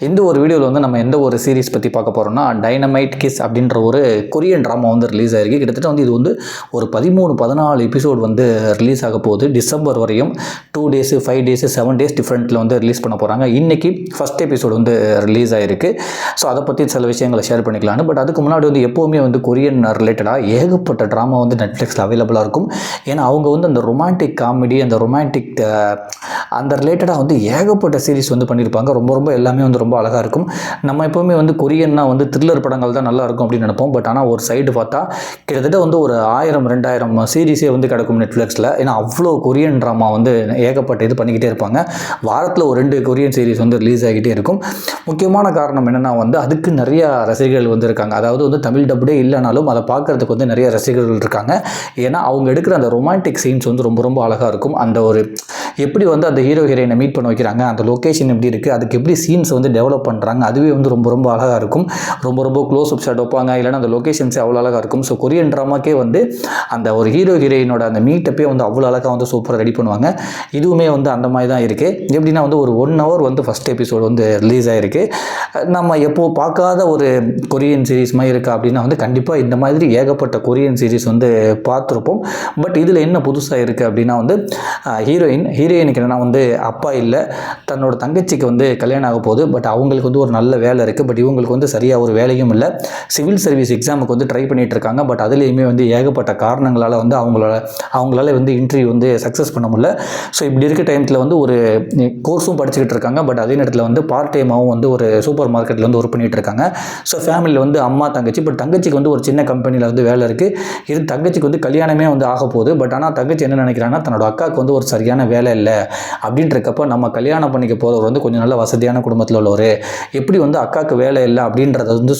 இந்த ஒரு வீடியோவில் வந்து நம்ம எந்த ஒரு சீரிஸ் பற்றி பார்க்க போகிறோம்னா டைனமைட் கிஸ் அப்படின்ற ஒரு கொரியன் ட்ராமா வந்து ரிலீஸ் ஆகிருக்கு. கிட்டத்தட்ட வந்து இது வந்து ஒரு 13-14 எபிசோடு வந்து ரிலீஸ் ஆக போகுது. டிசம்பர் வரையும் 2 days 5 days 7 days டிஃப்ரெண்ட்டில் வந்து ரிலீஸ் பண்ண போகிறாங்க. இன்றைக்கி ஃபஸ்ட் எபிசோடு வந்து ரிலீஸ் ஆகிருக்கு. ஸோ அதை பற்றி சில விஷயங்களை ஷேர் பண்ணிக்கலான்னு. பட் அதுக்கு முன்னாடி வந்து எப்போவுமே வந்து கொரியன் ரிலேட்டடாக ஏகப்பட்ட ட்ராமா வந்து நெட்ஃப்ளிக்ஸில் அவைலபிளாக இருக்கும். ஏன்னா அவங்க வந்து அந்த ரொமான்டிக் காமெடி அந்த ரொமான்டிக் அந்த ரிலேட்டடாக வந்து ஏகப்பட்ட சீரிஸ் வந்து பண்ணியிருப்பாங்க. ரொம்ப எல்லாமே வந்து ரொம்ப அழகாக இருக்கும். நம்ம எப்போவுமே வந்து கொரியன்னா வந்து த்ரில்லர் படங்கள் தான் நல்லா இருக்கும் அப்படின்னு நினைப்போம். பட் ஆனால் ஒரு சைடு பார்த்தா கிட்டத்தட்ட வந்து ஒரு 1000-2000 சீரிஸே வந்து கிடக்கும் நெட்ஃப்ளிக்ஸில். ஏன்னா அவ்வளோ கொரியன் ட்ராமா வந்து ஏகப்பட்ட இது பண்ணிக்கிட்டே இருப்பாங்க. வாரத்தில் ஒரு 2 கொரியன் சீரிஸ் வந்து ரிலீஸ் ஆகிட்டே இருக்கும். முக்கியமான காரணம் என்னென்னா வந்து அதுக்கு நிறைய ரசிகர்கள் வந்து இருக்காங்க. அதாவது வந்து தமிழ் டப்டே இல்லைனாலும் அதை பார்க்குறதுக்கு வந்து நிறைய ரசிகர்கள் இருக்காங்க. ஏன்னா அவங்க எடுக்கிற அந்த ரொமான்டிக் சீன்ஸ் வந்து ரொம்ப அழகாக இருக்கும். அந்த ஒரு எப்படி வந்து அந்த ஹீரோ ஹீரோயினை மீட் பண்ண வைக்கிறாங்க, அந்த லொக்கேஷன் எப்படி இருக்குது, அதுக்கு எப்படி சீன்ஸ் வந்து டெவலப் பண்ணுறாங்க, அதுவே வந்து ரொம்ப அழகாக இருக்கும். ரொம்ப க்ளோஸ் அப் ஷாட் வைப்பாங்க. இல்லைன்னா அந்த லொக்கேஷன்ஸே அவ்வளோ அழகாக இருக்கும். ஸோ கொரியன் ட்ராமாக்கே வந்து அந்த ஒரு ஹீரோ ஹீரோயினோட அந்த மீட்டப்பே வந்து அவ்வளோ அழகாக வந்து சூப்பராக ரெடி பண்ணுவாங்க. இதுவுமே வந்து அந்த மாதிரி தான் இருக்குது. எப்படின்னா வந்து ஒரு 1 hour வந்து ஃபஸ்ட் எபிசோடு வந்து ரிலீஸ் ஆகிருக்கு. நம்ம எப்போது பார்க்காத ஒரு கொரியன் சீரிஸ் மாதிரி இருக்கா அப்படின்னா வந்து கண்டிப்பாக இந்த மாதிரி ஏகப்பட்ட கொரியன் சீரிஸ் வந்து பார்த்துருப்போம். பட் இதில் என்ன புதுசாக இருக்குது அப்படின்னா வந்து ஹீரோயினுக்கு என்னென்னா வந்து அப்பா இல்லை, தன்னோட தங்கச்சிக்கு வந்து கல்யாணம் ஆக போகுது. பட் அவங்களுக்கு வந்து ஒரு நல்ல வேலை இருக்குது. பட் இவங்களுக்கு வந்து சரியாக ஒரு வேலையும் இல்லை. சிவில் சர்வீஸ் எக்ஸாமுக்கு வந்து ட்ரை பண்ணிகிட்டு இருக்காங்க. பட் அதுலேயுமே வந்து ஏகப்பட்ட காரணங்களால் வந்து அவங்களால வந்து இன்டர்வியூ வந்து சக்ஸஸ் பண்ண முடியல. ஸோ இப்படி இருக்க டைமத்தில் வந்து ஒரு கோர்ஸும் படிச்சுக்கிட்டு இருக்காங்க. பட் அதே நேரத்தில் வந்து பார்ட் டைமாகவும் வந்து ஒரு சூப்பர் மார்க்கெட்டில் வந்து ஒர்க் பண்ணிகிட்டு இருக்காங்க. ஸோ ஃபேமிலியில் வந்து அம்மா தங்கச்சி. பட் தங்கச்சிக்கு வந்து ஒரு சின்ன கம்பெனியில் வந்து வேலை இருக்குது. இது தங்கச்சிக்கு வந்து கல்யாணமே வந்து ஆக போகுது. பட் ஆனால் தங்கச்சி என்ன நினைக்கிறாங்கன்னா தன்னோட அக்காவுக்கு வந்து ஒரு சரியான வேலை இல்லை அப்படின்றக்கப்போ நம்ம கல்யாணம் பண்ணிக்க போகிறவர் வந்து கொஞ்சம் நல்ல வசதியான குடும்பத்தில் உள்ளவர், எப்படி வந்து அக்காவுக்கு வேலை இல்லை அப்படின்றத வந்து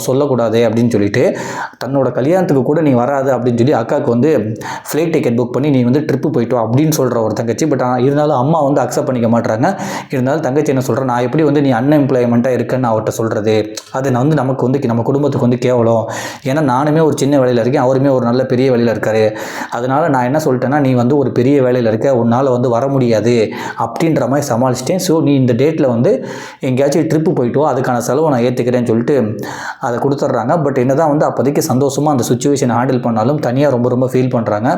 சொல்லக்கூடாது அப்படின்னு சொல்லிட்டு தன்னோட கல்யாணத்துக்கு கூட நீ வராது அப்படின்னு சொல்லி அக்காவுக்கு வந்து ஃப்ளைட் டிக்கெட் புக் பண்ணி நீ வந்து ட்ரிப்பு போயிட்டு அப்படின்னு சொல்கிற ஒரு தங்கச்சி. பட் இருந்தாலும் அம்மா வந்து அக்செப்ட் பண்ணிக்க மாட்டாங்க. இருந்தாலும் தங்கச்சி என்ன சொல்கிறேன், நான் எப்படி வந்து நீ அன்எம்ப்ளாய்மெண்ட்டாக இருக்குன்னு அவர்கிட்ட சொல்கிறது, அது நான் வந்து நமக்கு வந்து நம்ம குடும்பத்துக்கு வந்து கேவலம். ஏன்னா நானுமே ஒரு சின்ன வேலையில் இருக்கேன், அவருமே ஒரு நல்ல பெரிய வேலையில் இருக்காரு. அதனால் நான் என்ன சொல்லிட்டேன்னா நீ வந்து ஒரு பெரிய வேலையில் இருக்க, உன்னால் வந்து வர முடியாது அப்படின்ற மாதிரி சமாளிச்சிட்டேன். ஸோ நீ இந்த டேட்டில் வந்து எங்கேயாச்சும் ட்ரிப்பு போயிட்டு வா, அதுக்கான செலவை நான் ஏற்றுக்கிறேன்னு சொல்லிட்டு அதை கொடுத்துட்றாங்க. பட் என்ன தான் வந்து அப்போதைக்கு சந்தோஷமாக அந்த சுச்சுவேஷனை ஹேண்டில் பண்ணாலும் தனியாக ரொம்ப ஃபீல் பண்ணுறாங்க.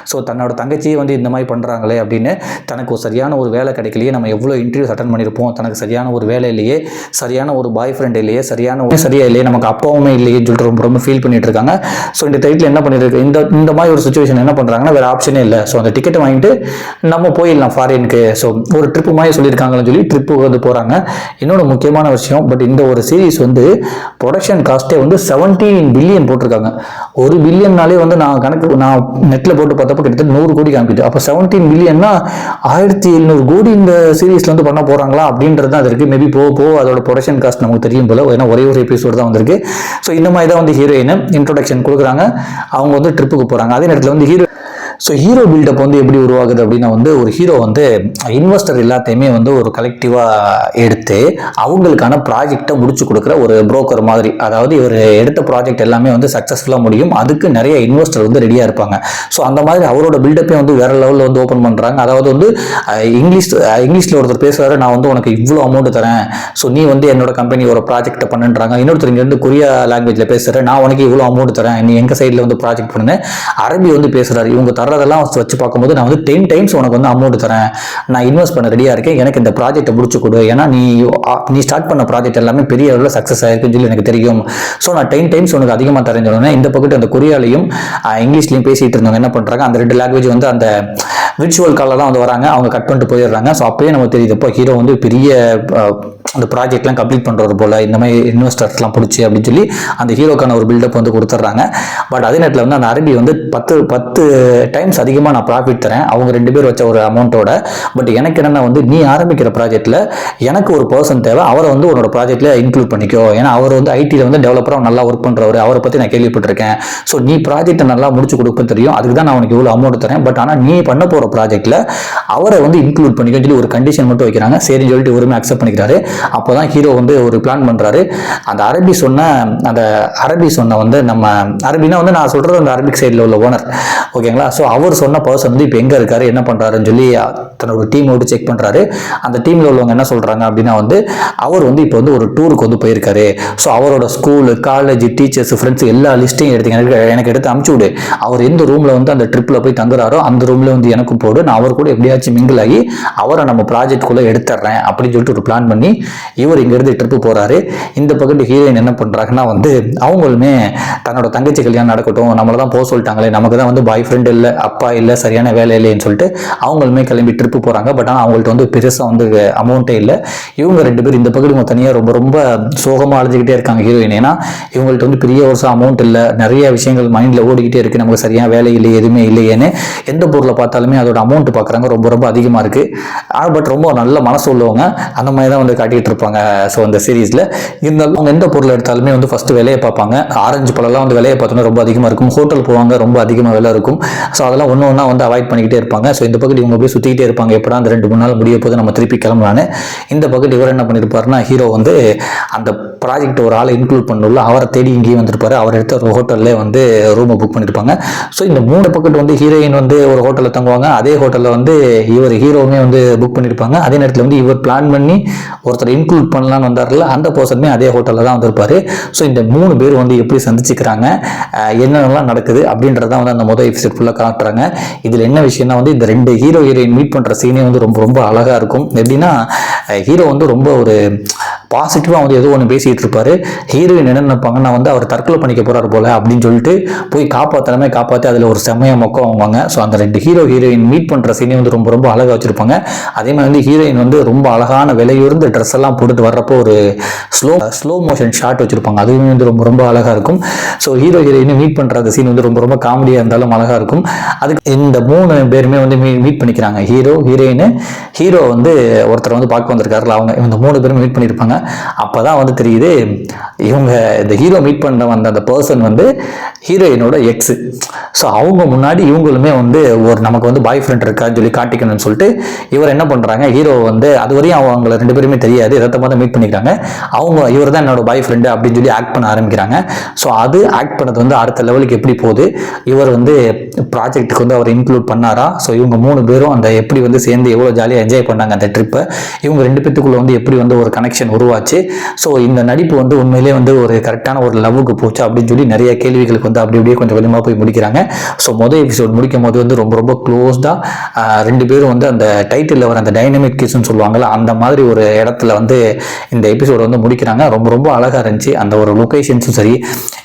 ஸோ தன்னோட தங்கச்சியே வந்து இந்த மாதிரி பண்ணுறாங்களே அப்படின்னு, தனக்கு ஒரு சரியான ஒரு வேலை கிடைக்கலையே, நம்ம எவ்வளோ இன்டர்வியூஸ் அட்டன் பண்ணியிருப்போம், தனக்கு சரியான ஒரு வேலை இல்லையே, சரியான ஒரு பாய் ஃப்ரெண்ட் இல்லையே, சரியா இல்லையே, நமக்கு அப்பாவுமே இல்லையே சொல்லிட்டு ரொம்ப ஃபீல் பண்ணிட்டு இருக்காங்க. ஸோ இந்த டைட்டில் என்ன பண்ணியிருக்கு, இந்த மாதிரி ஒரு சுச்சுவேஷன் என்ன பண்ணுறாங்கன்னா வேறு ஆப்ஷனே இல்லை. ஸோ அந்த டிக்கெட்டை வாங்கிட்டு நம்ம போயிடலாம் ஃபாரினுக்கு. ஸோ ஒரு ட்ரிப்பு மாதிரி சொல்லியிருக்காங்கன்னு சொல்லி ட்ரிப்பு வந்து போகிறாங்க. இன்னொரு முக்கியமான விஷயம், பட் இந்த ஒரு சீரீஸ் வந்து ப்ரொடக்ஷன் காஸ்ட்டே வந்து 17 பில்லியன் போட்டிருக்காங்க. 1 பில்லியன்னாலே வந்து நான் நெட்டில் போட்டு பார்த்தப்போ கிட்டத்தட்ட 100 கோடி காமிக்குது. அப்போ 17 பில்லியன்னா 1700 கோடி இந்த சீரீஸில் வந்து பண்ண போகிறாங்களா அப்படின்றது தான் அது இருக்குது. மேபி போக அதோட ப்ரொடக்ஷன் காஸ்ட் நமக்கு தெரியும் போல. ஏன்னா ஒரே ஒரு எபிசோடு தான் வந்திருக்கு. ஸோ இந்த மாதிரி தான் வந்து ஹீரோயின் இன்ட்ரோடக்ஷன் கொடுக்குறாங்க. அவங்க வந்து ட்ரிப்புக்கு போகிறாங்க. அதே நேரத்தில் வந்து ஹீரோ பில்டப் வந்து எப்படி உருவாகுது அப்படின்னா வந்து ஒரு ஹீரோ வந்து இன்வெஸ்டர் எல்லாத்தையுமே வந்து ஒரு கலெக்டிவாக எடுத்து அவங்களுக்கான ப்ராஜெக்டை முடிச்சு கொடுக்குற ஒரு புரோக்கர் மாதிரி. அதாவது இவர் எடுத்த ப்ராஜெக்ட் எல்லாமே வந்து சக்ஸஸ்ஃபுல்லாக முடியும், அதுக்கு நிறைய இன்வெஸ்டர் வந்து ரெடியாக இருப்பாங்க. ஸோ அந்த மாதிரி அவரோட பில்டப்பே வந்து வேற லெவலில் வந்து ஓப்பன் பண்ணுறாங்க. அதாவது வந்து இங்கிலீஷில் ஒருத்தர் பேசுவார், நான் வந்து உனக்கு இவ்வளோ அமௌண்ட் தரேன், ஸோ நீ வந்து என்னோட கம்பெனி ஒரு ப்ராஜெக்டை பண்ணுன்றாங்க. இன்னொருத்தர் இங்கே வந்து கொரியா லாங்குவேஜில் பேசுகிறேன், நான் உனக்கு இவ்வளோ அமௌண்ட் தரேன், நீ எங்கள் சைடில் வந்து ப்ராஜெக்ட் பண்ணுங்க. அரபி வந்து பேசுகிறாரு, இவங்க தர்றதெல்லாம் வச்சு பார்க்கும்போது நான் வந்து 10 times உனக்கு வந்து அமௌண்ட் தரேன், நான் இன்வெஸ்ட் பண்ண ரெடியாக இருக்கேன், எனக்கு இந்த ப்ராஜெக்டை முடிச்சு கொடு. ஏன்னா நீ ஸ்டார்ட் பண்ண ப்ராஜெக்ட் எல்லாமே பெரிய அளவில் சக்ஸஸ் ஆயிருக்குன்னு சொல்லி எனக்கு தெரியும். ஸோ நான் 10 times உனக்கு அதிகமாக தரேன்னு சொன்னேன். இந்த பக்கத்து அந்த கொரியாலையும் இங்கிலீஷ்லையும் பேசிட்டு இருந்தவங்க என்ன பண்ணுறாங்க, அந்த 2 லாங்குவேஜ் வந்து அந்த விர்ச்சுவல் காலில் தான் வந்து வராங்க, அவங்க கட் பண்ணிட்டு போயிடுறாங்க. ஸோ அப்பயே நமக்கு தெரியுது இப்போ ஹீரோ வந்து பெரிய அந்த ப்ராஜெக்ட்லாம் கம்ப்ளீட் பண்ணுறது போல் இந்த மாதிரி இன்வெஸ்டர்ஸ்லாம் பிடிச்சி அப்படின்னு சொல்லி அந்த ஹீரோக்கான ஒரு பில்டப் வந்து கொடுத்துட்றாங்க. பட் அதே நேரத்தில் வந்து அந்த அரபி வந்து 10 times அதிகமாக நான் ப்ராஃபிட் தரேன் அவங்க 2 பேர் வச்ச ஒரு அமௌண்ட்டோட. பட் எனக்கு என்னென்னா வந்து நீ ஆரம்பிக்கிற ப்ராஜெக்ட்டில் எனக்கு ஒரு பர்சன் தேவை, அவரை வந்து உன்னோட ப்ராஜெக்ட்டில் இன்க்ளூட் பண்ணிக்கோ. ஏன்னா அவர் வந்து ஐடியில் வந்து டெவலப்பராக நல்லா ஒர்க் பண்ணுறவர், அவரை பற்றி நான் கேள்விப்பட்டிருக்கேன். ஸோ நீ ப்ராஜெக்ட்டை நல்லா முடிச்சு கொடுப்பேன்னு தெரியும், அதுக்கு தான் நான் உனக்கு இவ்வளோ அமௌண்ட் தரேன். பட் ஆனால் நீ பண்ண போகிற ப்ராஜெக்ட்டில் அவரை வந்து இன்க்ளூட் பண்ணிக்கோ சொல்லி ஒரு கண்டிஷன் மட்டும் வைக்கிறாங்க. சரின்னு சொல்லிட்டு ஒருமே அக்செப்ட் பண்ணிக்கிறாரு. அப்போ தான் ஹீரோ வந்து ஒரு பிளான் பண்ணுறாரு. அந்த அரபி சொன்ன வந்து நம்ம அரபினா வந்து நான் சொல்கிறது அந்த அரபிக் சைடில் உள்ள ஓனர், ஓகேங்களா. ஸோ அவர் சொன்ன பர்சன் வந்து இப்போ எங்கே இருக்காரு, என்ன பண்ணுறாருன்னு சொல்லி தன்னோட டீமோடு செக் பண்ணுறாரு. அந்த டீமில் உள்ளவங்க என்ன சொல்கிறாங்க அப்படின்னா வந்து அவர் வந்து இப்போ வந்து ஒரு டூருக்கு வந்து போயிருக்காரு. ஸோ அவரோட ஸ்கூலு, காலேஜ், டீச்சர்ஸ், ஃப்ரெண்ட்ஸ் எல்லா லிஸ்ட்டையும் எனக்கு எடுத்து அமுச்சு விடு. அவர் எந்த ரூமில் வந்து அந்த ட்ரிப்பில் போய் தங்குறாரோ அந்த ரூமில் வந்து எனக்கும் போடு. நான் அவர் கூட எப்படியாச்சும் மிங்கிள் ஆகி அவரை நம்ம ப்ராஜெக்ட்குள்ளே எடுத்துடுறேன் அப்படின்னு சொல்லிட்டு ஒரு பிளான் பண்ணி இவர் இங்கேருந்து ட்ரிப்பு போகிறாரு. இந்த பக்கத்து ஹீரோயின் என்ன பண்ணுறாங்கன்னா வந்து அவங்களுமே தன்னோட தங்கச்சி கல்யாணம் நடக்கட்டும், நம்மளை தான் போக சொல்லிட்டாங்களே, நமக்கு தான் வந்து பாய் ஃப்ரெண்ட் இல்லை, அப்பா இல்லை, சரியான வேலை இல்லைன்னு சொல்லிட்டு அவங்களுமே கிளம்பி ட்ரிப்பு போகிறாங்க. பட் ஆனால் அவங்கள்ட்ட வந்து பெருசாக வந்து அமௌண்ட்டே இல்லை. இவங்க 2 பேர் இந்த பக்கம் இவங்க தனியாக ரொம்ப ரொம்ப சோகமாக அழைஞ்சிக்கிட்டே இருக்காங்க ஹீரோயின். ஏன்னா இவங்கள்ட்ட வந்து பெரிய வருஷம் அமௌண்ட் இல்லை, நிறைய விஷயங்கள் மைண்டில் ஓடிக்கிட்டே இருக்குது, நமக்கு சரியான வேலை இல்லை, எதுவுமே இல்லையேன்னு எந்த பொருளை பார்த்தாலுமே அதோட அமௌண்ட் பார்க்குறாங்க, ரொம்ப ரொம்ப அதிகமாக இருக்குது. பட் ரொம்ப நல்ல மனசு உள்ளவங்க அந்த மாதிரி தான் வந்து காட்டிகிட்டு இருப்பாங்க. ஸோ அந்த சீரீஸில் இருந்தாலும் அவங்க எந்த பொருளை எடுத்தாலுமே வந்து ஃபஸ்ட்டு விலையை பார்ப்பாங்க. ஆரஞ்சு பழம்லாம் வந்து விலையை பார்த்தோன்னா ரொம்ப அதிகமாக இருக்கும், ஹோட்டல் போவாங்க ரொம்ப அதிகமாக விலை இருக்கும். ஸோ அதெல்லாம் ஒன்று ஒன்றா வந்து அவாய்ட் பண்ணிக்கிட்டே இருப்பாங்க. ஸோ இந்த பக்கத்து இவங்க போய் சுற்றிக்கிட்டே இருப்பாங்க, எப்படா அந்த 2-3 நாள் முடிய போது நம்ம திருப்பி கிளம்பலான்னு. இந்த பக்கத்து இவர் என்ன பண்ணியிருப்பாருன்னா ஹீரோ வந்து அந்த ப்ராஜெக்ட் ஒரு ஆளை இன்க்ளூட் பண்ணல, அவரை தேடி இங்கேயும் வந்திருப்பாரு. அவர் எடுத்த ஒரு ஹோட்டல்லே வந்து ரூமை புக் பண்ணியிருப்பாங்க. ஸோ இந்த 3 பக்கத்து வந்து ஹீரோயின் வந்து ஒரு ஹோட்டலில் தங்குவாங்க, அதே ஹோட்டலில் வந்து இவர் ஹீரோவுமே வந்து புக் பண்ணியிருப்பாங்க. அதே நேரத்தில் வந்து இவர் பிளான் பண்ணி ஒருத்தர் இன்க்ளூட் பண்ணலான்னு வந்தார்ல, அந்த பர்சனுமே அதே ஹோட்டலில் தான் வந்திருப்பாரு. ஸோ இந்த 3 பேர் வந்து எப்படி சந்திச்சுக்கிறாங்க, என்னென்னலாம் நடக்குது அப்படின்றத வந்து அந்த முதல் எபிசோட் ஃபுல்லாக காட்டுறாங்க. இதில் என்ன விஷயம்னா வந்து இந்த 2 ஹீரோயின் மீட் பண்ணுற சீனே வந்து ரொம்ப ரொம்ப அழகாக இருக்கும். எப்படின்னா ஹீரோ வந்து ரொம்ப ஒரு பாசிட்டிவாக வந்து ஏதோ ஒன்று பேசிகிட்டு இருப்பாரு. ஹீரோயின் என்ன நினைப்பாங்கன்னா வந்து அவர் தற்கொலை பண்ணிக்க போகிறார் போல அப்படின்னு சொல்லிட்டு போய் காப்பாற்றி அதில் ஒரு செம்மையாக மொக்கம் வாங்குவாங்க. ஸோ அந்த 2 ஹீரோயின் மீட் பண்ணுற சீனே வந்து ரொம்ப ரொம்ப அழகாக வச்சுருப்பாங்க. அதே மாதிரி வந்து ஹீரோயின் வந்து ரொம்ப அழகான விலையுறந்த ட்ரெஸ் எல்லாம் போட்டுட்டு வர்றப்போ ஒரு ஸ்லோ மோஷன் ஷாட் வச்சுருப்பாங்க, அதுவுமே வந்து ரொம்ப ரொம்ப அழகாக இருக்கும். ஸோ ஹீரோயினை மீட் பண்ணுற அந்த சீன் வந்து ரொம்ப ரொம்ப காமெடியாக இருந்தாலும் அழகாக இருக்கும். அதுக்கு இந்த 3 பேருமே வந்து மீட் பண்ணிக்கிறாங்க, ஹீரோயின், ஹீரோ வந்து ஒருத்தர் வந்து பார்க்க வந்திருக்காருல, அவங்க இந்த 3 பேரும் மீட் பண்ணியிருப்பாங்க. அப்போதான் வந்து தெரியுது இவங்க இந்த ஹீரோ மீட் பண்ண வந்த அந்த பர்சன் வந்து ஹீரோயினோட எக்ஸு. ஸோ அவங்க முன்னாடி இவங்களுமே வந்து ஒரு நமக்கு வந்து பாய் ஃப்ரெண்ட் இருக்கான்னு சொல்லி காட்டிக்கணும்னு சொல்லிட்டு இவர் என்ன பண்ணுறாங்க, ஹீரோ வந்து அது வரையும் அவங்கள 2 பேருமே தெரியாது, எதார்த்தமாக தான் மீட் பண்ணிக்கிறாங்க. இவர் தான் என்னோட பாய் ஃப்ரெண்டு அப்படின்னு சொல்லி ஆக்ட் பண்ண ஆரம்பிக்கிறாங்க. ஸோ அது ஆக்ட் பண்ணது வந்து அடுத்த லெவலுக்கு எப்படி போகுது, இவர் வந்து ப்ராஜெக்ட்டுக்கு வந்து அவர் இன்க்ளூட் பண்ணாரா, ஸோ இவங்க 3 பேரும் அந்த எப்படி வந்து சேர்ந்து எவ்வளோ ஜாலியாக என்ஜாய் பண்ணாங்க அந்த ட்ரிப்பை, இவங்க 2 பேத்துக்குள்ள வந்து எப்படி வந்து ஒரு கனெக்ஷன் உருவாச்சு, ஸோ இந்த நடிப்பு வந்து உண்மையிலே வந்து ஒரு கரெக்டான ஒரு லவ்வுக்கு போச்சு அப்படின்னு சொல்லி நிறைய கேள்விகளுக்கு வந்து அப்படி அப்படியே கொஞ்சம் கொஞ்சமாக போய் முடிக்கிறாங்க. ஸோ முதல் எபிசோட் முடிக்கும் போது வந்து ரொம்ப ரொம்ப க்ளோஸ்டாக 2 பேரும் வந்து அந்த டைட்டிலில் வர அந்த டைனமிக் கிஸ்ன்னு சொல்லுவாங்கள்ல, அந்த மாதிரி ஒரு இடத்துல வந்து இந்த எபிசோடு வந்து முடிக்கிறாங்க. ரொம்ப ரொம்ப அழகாக இருந்துச்சு. அந்த ஒரு லொக்கேஷன்ஸும் சரி,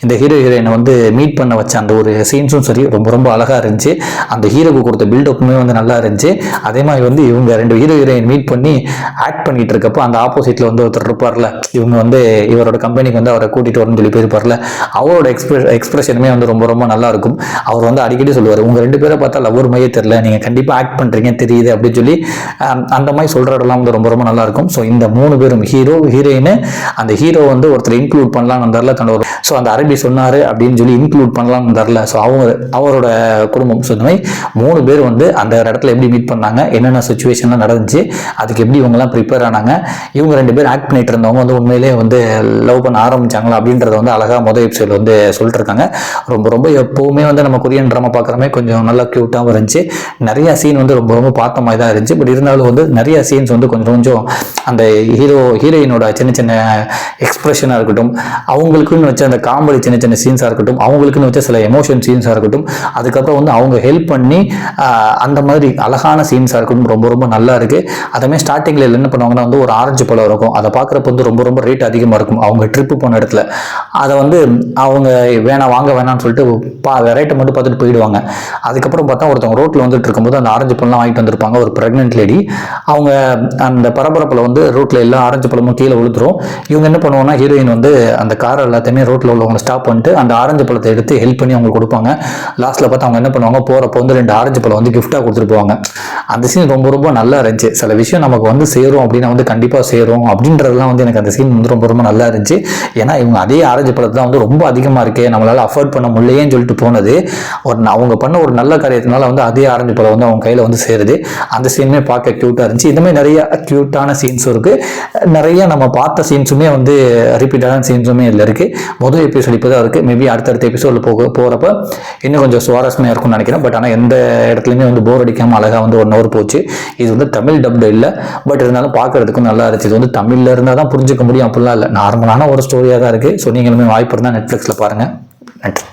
இந்த ஹீரோயினை வந்து மீட் பண்ண வச்ச அந்த ஒரு சீன்ஸும் சரி ரொம்ப ரொம்ப அழகாக இருந்துச்சு. அந்த ஹீரோக்கு கொடுத்த பில்டப்புமே வந்து நல்லா இருந்துச்சு. அதே மாதிரி வந்து இவங்க 2 ஹீரோயின் மீட் பண்ணி ஆக்ட் பண்ணிட்டு இருக்கப்போ அந்த ஆப்போசிட்டில் வந்து ஒருத்தர் இருப்பார்ல, இவங்க வந்து இவரோட கம்பெனிக்கு வந்து அவரை கூட்டிகிட்டு வரணும்னு சொல்லி போயிருப்பார்ல, அவரோட எக்ஸ்பிரஷனுமே வந்து ரொம்ப ரொம்ப நல்லா இருக்கும். அவர் வந்து அடிக்கடி சொல்லுவார், உங்கள் 2 பேரை பார்த்தா லவ்வர் மையே தெரியல, நீங்கள் கண்டிப்பாக ஆக்ட் பண்ணுறீங்க தெரியுது அப்படின்னு சொல்லி அந்த மாதிரி சொல்கிற இடம்லாம் வந்து ரொம்ப ரொம்ப நல்லா இருக்கும். ஸோ இந்த 3 பேரும் ஹீரோயின், அந்த ஹீரோ வந்து ஒருத்தர் இன்க்ளூட் பண்ணலாம்னு வந்தார்ல தன்னோட, ஸோ அந்த அரபி சொன்னார் அப்படின்னு சொல்லி இன்க்ளூட் பண்ணலாம்னு வந்தார்ல, ஸோ அவரோட குடும்பம். ஸோ இந்த மாதிரி 3 பேர் வந்து அந்த இடத்துல எப்படி மீட் பண்ணாங்க, என்னென்ன சுச்சுவேஷன்லாம் நடந்துச்சு, அதுக்கு எப்படி இவங்கெல்லாம் ப்ரிப்பேர் ஆனாங்க, இவங்க 2 பேர் ஆக்ட் பண்ணிட்டு இருந்தவங்க வந்து உண்மையிலே வந்து லவ் பண்ண ஆரம்பிச்சாங்களா அப்படின்றத வந்து அழகாக முதல் எபிசோட் வந்து சொல்லிட்டு இருக்காங்க. ரொம்ப ரொம்ப எப்போவுமே வந்து நம்ம கொரியன் ட்ராமா பார்க்குறமே கொஞ்சம் நல்லா க்யூட்டாகவும் இருந்துச்சு. நிறைய சீன் வந்து ரொம்ப ரொம்ப பார்த்த மாதிரி தான் இருந்துச்சு. பட் இருந்தாலும் வந்து நிறைய சீன்ஸ் வந்து கொஞ்சம் கொஞ்சம் அந்த ஹீரோயினோட சின்ன சின்ன எக்ஸ்பிரஷனாக இருக்கட்டும், அவங்களுக்குன்னு வச்ச அந்த காமெடி சின்ன சின்ன சீன்ஸாக இருக்கட்டும், அவங்களுக்குன்னு வச்ச சில எமோஷன் சீன்ஸாக இருக்கட்டும், அதுக்கப்புறம் வந்து அவங்க ஹெல்ப் பண்ணி அந்த மாதிரி அழகான சீன்ஸாக இருக்கட்டும், ரொம்ப ரொம்ப நல்லா இருக்குது. அதேமாதிரி ஸ்டார்டிங்கில் என்ன பண்ணுவாங்கன்னா வந்து ஒரு ஆரஞ்சு பழம் இருக்கும், அதை பார்க்குறப்ப வந்து ரொம்ப ரொம்ப ரேட் அதிகமாக இருக்கும். அவங்க ட்ரிப்பு போன இடத்துல அதை வந்து அவங்க வாங்க வேணாம்னு சொல்லிட்டு ரேட்டை மட்டும் பார்த்துட்டு போயிடுவாங்க. அதுக்கப்புறம் பார்த்தா ஒருத்தவங்க ரோட்டில் வந்துட்டு இருக்கும்போது அந்த ஆரஞ்சு பழம்லாம் வாங்கிட்டு வந்திருப்பாங்க, ஒரு ப்ரெக்னென்ட் லேடி. அவங்க அந்த பரபரப்பில் வந்து ரோட்டில் எல்லா ஆரஞ்சு பழமும் கீழே விழுத்துரும். இவங்க என்ன பண்ணுவாங்கன்னா ஹீரோயின் வந்து அந்த கார் எல்லாத்தையுமே ரோட்டில் உள்ளவங்க ஸ்டாப் பண்ணிட்டு அந்த ஆரஞ்சு பழத்தை எடுத்து ஹெல்ப் பண்ணி அவங்களுக்கு கொடுப்பாங்க. லாஸ்ட்டில் பார்த்து அவங்க என்ன பண்ணுவாங்க, போகிறப்போ வந்து 2 ஆரஞ்சு பழம் வந்து கிஃப்டாக கொடுத்துட்டு போவாங்க. அந்த சீன் ரொம்ப ரொம்ப நல்லா இருந்துச்சு. சில விஷயம் நமக்கு வந்து சேரும் அப்படின்னா வந்து கண்டிப்பாக சேரும் அப்படின்றத பார்க்குறதுலாம் வந்து எனக்கு அந்த சீன் வந்து ரொம்ப ரொம்ப நல்லா இருந்துச்சு. ஏன்னா இவங்க அதே ஆரஞ்சு பழத்தை தான் வந்து ரொம்ப அதிகமாக இருக்கே, நம்மளால் அஃபோர்ட் பண்ண முடியலையேன்னு சொல்லிட்டு போனது அவங்க பண்ண ஒரு நல்ல காரியத்தினால வந்து அதே ஆரஞ்சு பழம் வந்து அவங்க கையில் வந்து சேருது. அந்த சீனுமே பார்க்க க்யூட்டாக இருந்துச்சு. இந்த மாதிரி நிறைய க்யூட்டான சீன்ஸும் இருக்குது. நிறைய நம்ம பார்த்த சீன்ஸுமே வந்து ரிப்பீட்டான சீன்ஸுமே இதில் இருக்குது. முதல் எபிசோட் இப்போ தான் இருக்குது. மேபி அடுத்தடுத்த எபிசோடில் போகிறப்ப இன்னும் கொஞ்சம் சுவாரஸ்யமாக இருக்கும்னு நினைக்கிறேன். பட் ஆனால் எந்த இடத்துலையுமே வந்து போர் அடிக்காமல் அழகாக வந்து 1 hour போச்சு. இது வந்து தமிழ் டப்டு இல்லை, பட் இருந்தாலும் பார்க்குறதுக்கும் நல்லா இருந்துச்சு. இது வந்து தமிழில் இருந்தால் தான் புரிஞ்சுக்க முடியும் அப்படிலாம் இல்லை, நார்மலான ஒரு ஸ்டோரியாக தான் இருக்குது. ஸோ நீங்களுமே வாய்ப்பு இருந்தால் நெட்ஃப்ளிக்ஸில் பாருங்கள். நன்றி.